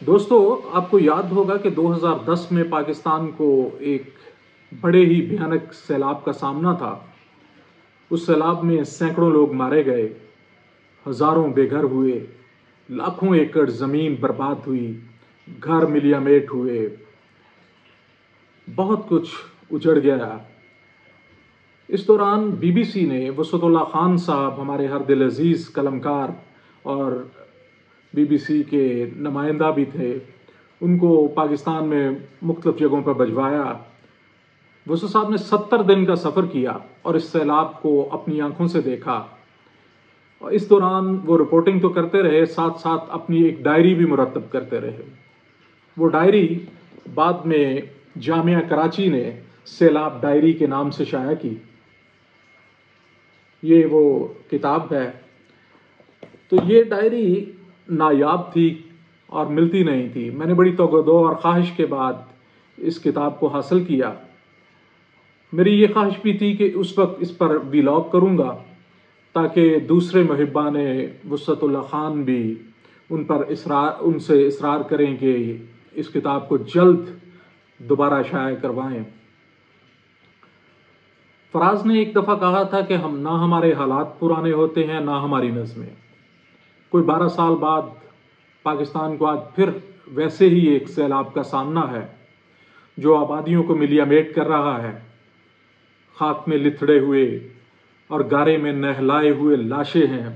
دوستو، آپ کو یاد ہوگا کہ 2010 میں پاکستان کو ایک بڑے ہی بھیانک سیلاب کا سامنا تھا۔ اس سیلاب میں سینکڑوں لوگ مارے گئے، ہزاروں بے گھر ہوئے، لاکھوں ایکڑ زمین برباد ہوئی، گھر ملیا میٹ ہوئے، بہت کچھ اجڑ گیا۔ اس دوران بی بی سی نے وسعت اللہ خان صاحب، ہمارے ہر دل عزیز قلمکار اور بی بی سی کے نمائندہ بھی تھے، ان کو پاکستان میں مختلف جگہوں پر بھجوایا۔ وسعت صاحب نے 70 دن کا سفر کیا اور اس سیلاب کو اپنی آنکھوں سے دیکھا۔ اور اس دوران وہ رپورٹنگ تو کرتے رہے، ساتھ ساتھ اپنی ایک ڈائری بھی مرتب کرتے رہے۔ وہ ڈائری بعد میں جامعہ کراچی نے سیلاب ڈائری کے نام سے شائع کی۔ یہ وہ کتاب ہے۔ تو یہ ڈائری نایاب تھی اور ملتی نہیں تھی۔ میں نے بڑی توقع اور خواہش کے بعد اس کتاب کو حاصل کیا۔ میری یہ خواہش بھی تھی کہ اس وقت اس پر ویلاگ کروں گا تاکہ دوسرے محبان وسعت اللہ خان بھی ان سے اصرار کریں کہ اس کتاب کو جلد دوبارہ شائع کروائیں۔ فراز نے ایک دفعہ کہا تھا کہ نہ ہمارے حالات پرانے ہوتے ہیں، نہ ہماری نظمیں۔ کوئی 12 سال بعد پاکستان کو آج پھر ویسے ہی ایک سیلاب کا سامنا ہے جو آبادیوں کو ملیا میٹ کر رہا ہے۔ خاک میں لتھڑے ہوئے اور گارے میں نہلائے ہوئے لاشیں ہیں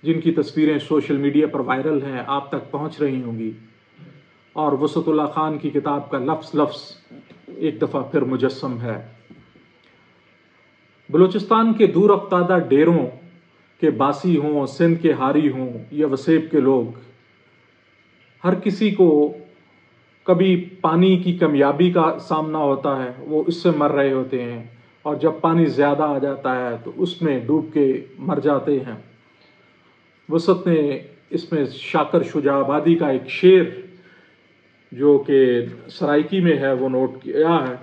جن کی تصویریں سوشل میڈیا پر وائرل ہیں، آپ تک پہنچ رہی ہوں گی، اور وسعت اللہ خان کی کتاب کا لفظ لفظ ایک دفعہ پھر مجسم ہے۔ بلوچستان کے دور افتادہ ڈیروں کے باسی ہوں، سندھ کے ہاری ہوں یا وسیب کے لوگ، ہر کسی کو کبھی پانی کی کمیابی کا سامنا ہوتا ہے، وہ اس سے مر رہے ہوتے ہیں، اور جب پانی زیادہ آ جاتا ہے تو اس میں ڈوب کے مر جاتے ہیں۔ وسعت نے اس میں شاکر شجاع آبادی کا ایک شعر جو کہ سرائکی میں ہے وہ نوٹ کیا ہے۔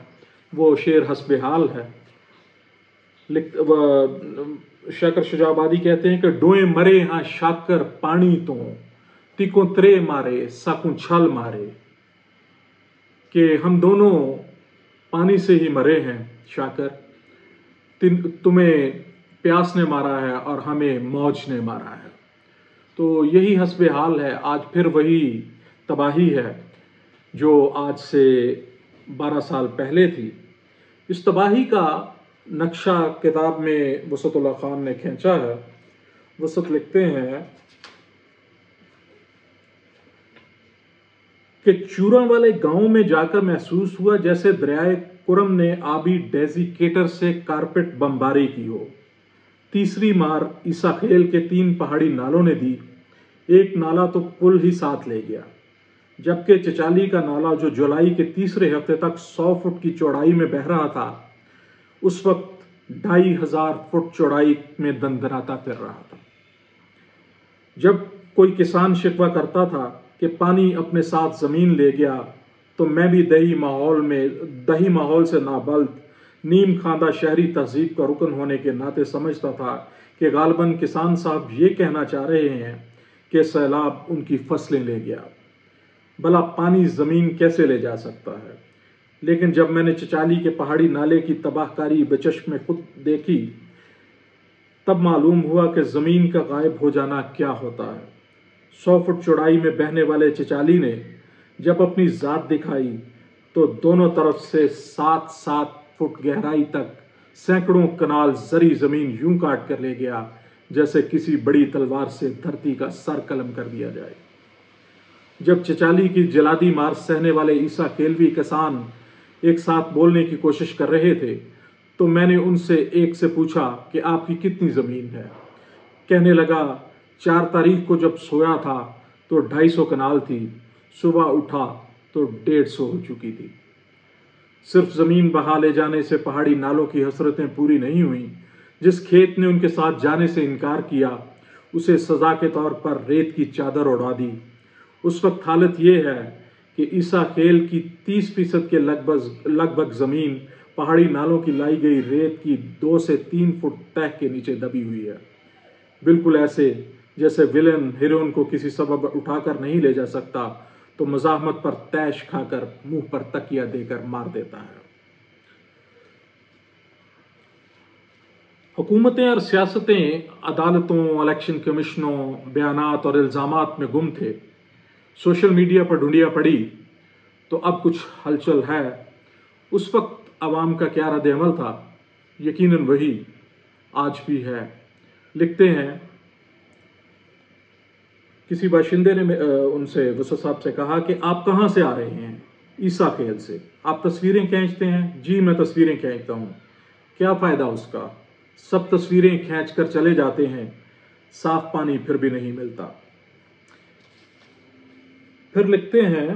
وہ شعر حسب حال ہے۔ شاکر شجاع آبادی کہتے ہیں کہ ڈوئیں مرے ہاں شاکر پانی تو، تکوں ترے مارے ساکوں چھل مارے، کہ ہم دونوں پانی سے ہی مرے ہیں شاکر، تمہیں پیاس نے مارا ہے اور ہمیں موج نے مارا ہے۔ تو یہی حسب حال ہے، آج پھر وہی تباہی ہے جو آج سے 12 سال پہلے تھی۔ اس تباہی کا نقشہ کتاب میں وسعت اللہ خان نے کھینچا ہے۔ وسعت لکھتے ہیں کہ چوراں والے گاؤں میں جا کر محسوس ہوا جیسے دریائے کرم نے آبی ڈیزیکیٹر سے کارپیٹ بمباری کی ہو۔ تیسری مار عیسیٰ خیل کے 3 پہاڑی نالوں نے دی۔ ایک نالا تو پل ہی ساتھ لے گیا، جبکہ چچالی کا نالا جو جولائی کے تیسرے ہفتے تک 100 فٹ کی چوڑائی میں بہہ رہا تھا، اس وقت 2500 فٹ چوڑائی میں دندراتا پھر رہا تھا۔ جب کوئی کسان شکوہ کرتا تھا کہ پانی اپنے ساتھ زمین لے گیا، تو میں بھی دیہی ماحول سے نابلد نیم خواندہ شہری تہذیب کا رکن ہونے کے ناطے سمجھتا تھا کہ غالباً کسان صاحب یہ کہنا چاہ رہے ہیں کہ سیلاب ان کی فصلیں لے گیا۔ بھلا پانی زمین کیسے لے جا سکتا ہے؟ لیکن جب میں نے چچالی کے پہاڑی نالے کی تباہ کاری بچشم خود دیکھی، تب معلوم ہوا کہ زمین کا غائب ہو جانا کیا ہوتا ہے۔ 100 فٹ چوڑائی میں بہنے والے چچالی نے جب اپنی ذات دکھائی تو دونوں طرف سے 7 فٹ گہرائی تک سینکڑوں کنال زرعی زمین یوں کاٹ کر لے گیا جیسے کسی بڑی تلوار سے دھرتی کا سر قلم کر دیا جائے۔ جب چچالی کی جلادی مار سہنے والے عیسیٰ کھیلوی کسان ایک ساتھ بولنے کی کوشش کر رہے تھے تو میں نے ان سے ایک سے پوچھا کہ آپ کی کتنی زمین ہے؟ کہنے لگا 4 تاریخ کو جب سویا تھا تو 250 کنال تھی، صبح اٹھا تو 150 ہو چکی تھی۔ صرف زمین بہا لے جانے سے پہاڑی نالوں کی حسرتیں پوری نہیں ہوئیں۔ جس کھیت نے ان کے ساتھ جانے سے انکار کیا، اسے سزا کے طور پر ریت کی چادر اڑا دی۔ اس وقت حالت یہ ہے کہ عیسیٰ خیل کی 30% کے لگ بھگ زمین پہاڑی نالوں کی لائی گئی ریت کی 2 سے 3 فٹ تہ کے نیچے دبی ہوئی ہے، بالکل ایسے جیسے ویلن ہیروئن کو کسی سبب اٹھا کر نہیں لے جا سکتا تو تو مزاحمت پر تیش کھا کر منہ پر تکیہ دے کر مار دیتا ہے۔ حکومتیں اور سیاستیں عدالتوں، الیکشن کمیشنوں، بیانات اور الزامات میں گم تھے۔ سوشل میڈیا پر ڈھونڈیا پڑی تو اب کچھ ہلچل ہے۔ اس وقت عوام کا کیا رد عمل تھا؟ یقیناً وہی آج بھی ہے۔ لکھتے ہیں کسی باشندے نے ان سے وسط صاحب سے کہا کہ آپ کہاں سے آ رہے ہیں؟ عیسیٰ کھیل سے۔ آپ تصویریں کھینچتے ہیں؟ جی میں تصویریں کھینچتا ہوں۔ کیا فائدہ اس کا؟ سب تصویریں کھینچ کر چلے جاتے ہیں، صاف پانی پھر بھی نہیں ملتا۔ پھر لکھتے ہیں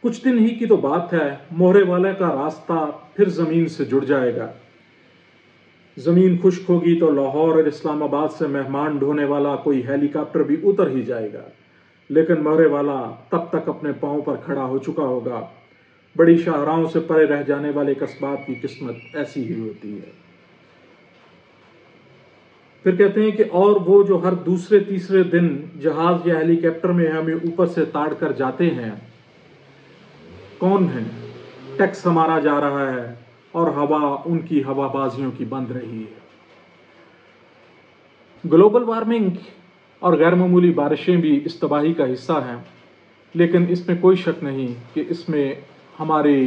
کچھ دن ہی کی تو بات ہے، موہرے والے کا راستہ پھر زمین سے جڑ جائے گا۔ زمین خشک ہوگی تو لاہور اور اسلام آباد سے مہمان ڈھونے والا کوئی ہیلی کاپٹر بھی اتر ہی جائے گا، لیکن موہرے والا تب تک اپنے پاؤں پر کھڑا ہو چکا ہوگا۔ بڑی شاہراہوں سے پرے رہ جانے والے قصبات کی قسمت ایسی ہی ہوتی ہے۔ پھر کہتے ہیں کہ اور وہ جو ہر دوسرے تیسرے دن جہاز یا ہیلی کاپٹر میں ہمیں اوپر سے تاڑ کر جاتے ہیں، کون ہیں؟ ٹیکس ہمارا جا رہا ہے اور ہوا ان کی ہوا بازیوں کی بند رہی ہے۔ گلوبل وارمنگ اور غیر معمولی بارشیں بھی اس تباہی کا حصہ ہیں، لیکن اس میں کوئی شک نہیں کہ اس میں ہماری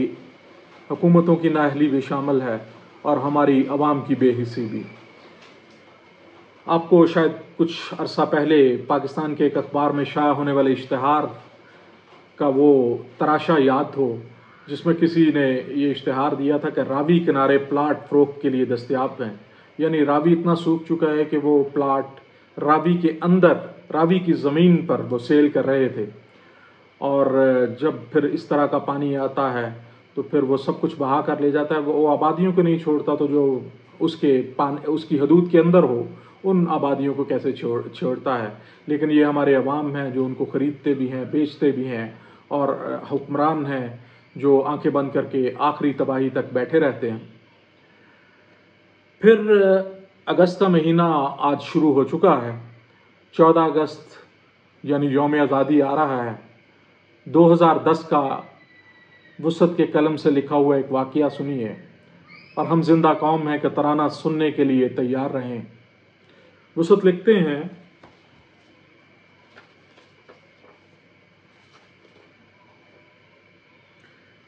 حکومتوں کی نااہلی بھی شامل ہے اور ہماری عوام کی بے حسی بھی۔ آپ کو شاید کچھ عرصہ پہلے پاکستان کے ایک اخبار میں شائع ہونے والے اشتہار کا وہ تراشا یاد ہو، جس میں کسی نے یہ اشتہار دیا تھا کہ راوی کنارے پلاٹ فروخت کے لیے دستیاب ہیں۔ یعنی راوی اتنا سوکھ چکا ہے کہ وہ پلاٹ راوی کے اندر، راوی کی زمین پر وہ سیل کر رہے تھے، اور جب پھر اس طرح کا پانی آتا ہے تو پھر وہ سب کچھ بہا کر لے جاتا ہے۔ وہ آبادیوں کو نہیں چھوڑتا، تو جو اس کی حدود کے اندر ہو ان آبادیوں کو کیسے چھوڑتا ہے۔ لیکن یہ ہمارے عوام ہیں جو ان کو خریدتے بھی ہیں، بیچتے بھی ہیں، اور حکمران ہیں جو آنکھیں بند کر کے آخری تباہی تک بیٹھے رہتے ہیں۔ پھر اگست کا مہینہ آج شروع ہو چکا ہے۔ 14 اگست یعنی یوم آزادی آ رہا ہے۔ 2010 کا وسط کے قلم سے لکھا ہوا ایک واقعہ سنیے، اور ہم زندہ قوم ہیں کہ ترانہ سننے کے لیے تیار رہیں۔ وسط لکھتے ہیں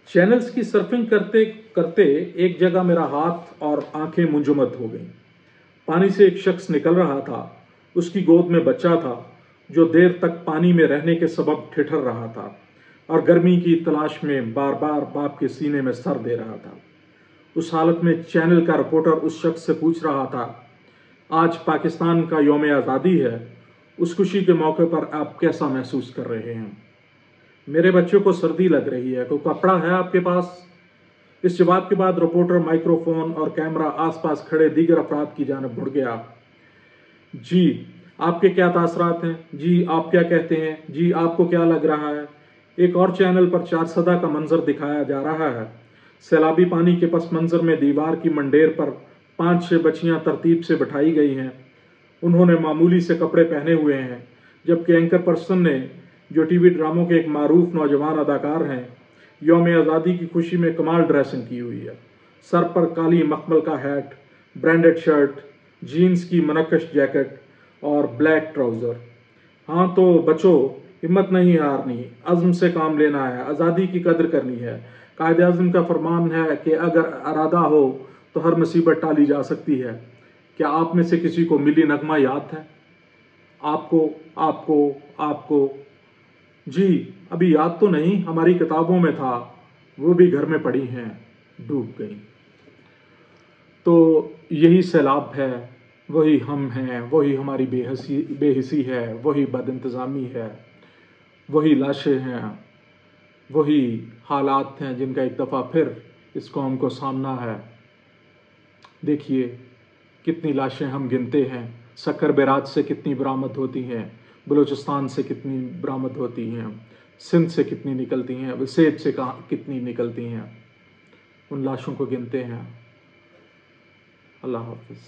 چینلز کی سرفنگ کرتے کرتے ایک جگہ میرا ہاتھ اور آنکھیں منجمد ہو گئیں۔ پانی سے ایک شخص نکل رہا تھا، اس کی گود میں بچہ تھا جو دیر تک پانی میں رہنے کے سبب ٹھٹھر رہا تھا اور گرمی کی تلاش میں بار بار باپ کے سینے میں سر دے رہا تھا۔ اس حالت میں چینل کا رپورٹر اس شخص سے پوچھ رہا تھا، آج پاکستان کا یوم آزادی ہے، اس خوشی کے موقع پر آپ کیسا محسوس کر رہے ہیں؟ میرے بچوں کو سردی لگ رہی ہے، کوئی کپڑا ہے آپ کے پاس؟ اس جواب کے بعد رپورٹر مائکرو فون اور کیمرہ آس پاس کھڑے دیگر افراد کی جانب مڑ گیا۔ جی آپ کے کیا تاثرات ہیں؟ جی آپ کیا کہتے ہیں؟ جی آپ کو کیا لگ رہا ہے؟ ایک اور چینل پر 4 صدہ کا منظر دکھایا جا رہا ہے۔ سیلابی پانی کے پس منظر میں دیوار کی منڈیر پر 5-6 بچیاں ترتیب سے بٹھائی گئی ہیں۔ انہوں نے معمولی سے کپڑے پہنے ہوئے ہیں، جبکہ اینکر پرسن نے، جو ٹی وی ڈراموں کے ایک معروف نوجوان اداکار ہیں، یوم آزادی کی خوشی میں کمال ڈریسنگ کی ہوئی ہے۔ سر پر کالی مخمل کا ہیٹ، برانڈڈ شرٹ، جینز کی منقش جیکٹ اور بلیک ٹراؤزر۔ ہاں تو بچو، ہمت نہیں ہارنی، عزم سے کام لینا ہے، آزادی کی قدر کرنی ہے۔ قائد اعظم کا فرمان ہے کہ اگر ارادہ ہو تو ہر مصیبت ٹالی جا سکتی ہے۔ کیا آپ میں سے کسی کو ملی نغمہ یاد ہے؟ آپ کو جی ابھی یاد تو نہیں، ہماری کتابوں میں تھا، وہ بھی گھر میں پڑی ہیں، ڈوب گئی۔ تو یہی سیلاب ہے، وہی ہم ہیں، وہی ہماری بے حسی ہے، وہی بد انتظامی ہے، وہی لاشیں ہیں، وہی حالات ہیں جن کا ایک دفعہ پھر اس قوم کو سامنا ہے۔ دیکھیے کتنی لاشیں ہم گنتے ہیں، سکر بیراج سے کتنی برآمد ہوتی ہیں، بلوچستان سے کتنی برآمد ہوتی ہیں، سندھ سے کتنی نکلتی ہیں، وسیب سے کتنی نکلتی ہیں، ان لاشوں کو گنتے ہیں۔ اللہ حافظ۔